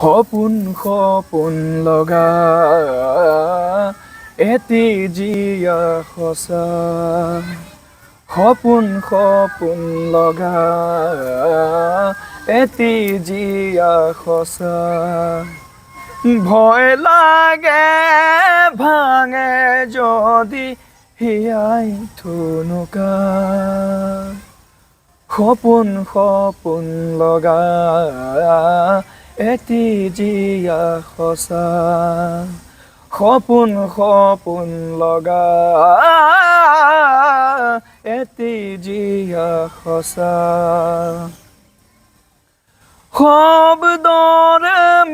সপোন সপোন লগা এটি জীয়া সঁচা সপোন সপোন লগা এটি জীয়া সঁচা ভয় লাগে ভাঙে যদি হিয়াই থুনুকা সপোন সপোন লগা এটি জীয়া সঁচা সপোন সপোন লগা এটি জীয়া সঁচা শব্দৰ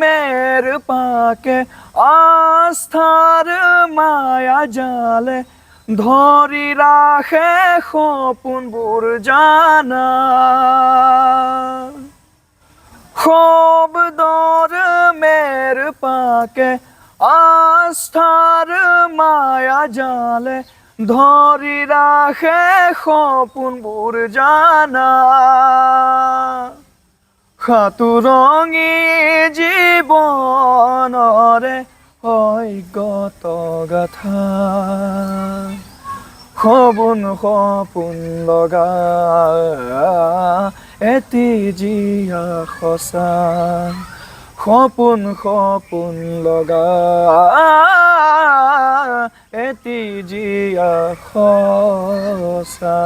মেৰ পাকে আস্থাৰ মায়া জালে ধৰি ৰাখে সপোনবোৰ জানা শব্দৰ মেৰ পাকে আস্থাৰ মায়া জালে ধৰি ৰাখে সপোনবোৰ জানা সাতুৰঙী জীৱনৰে হয় গত গাথা সপোন সপোন লগা এটি জীয়া সঁচা সপোন সপোন লগা এটি জীয়া সঁচা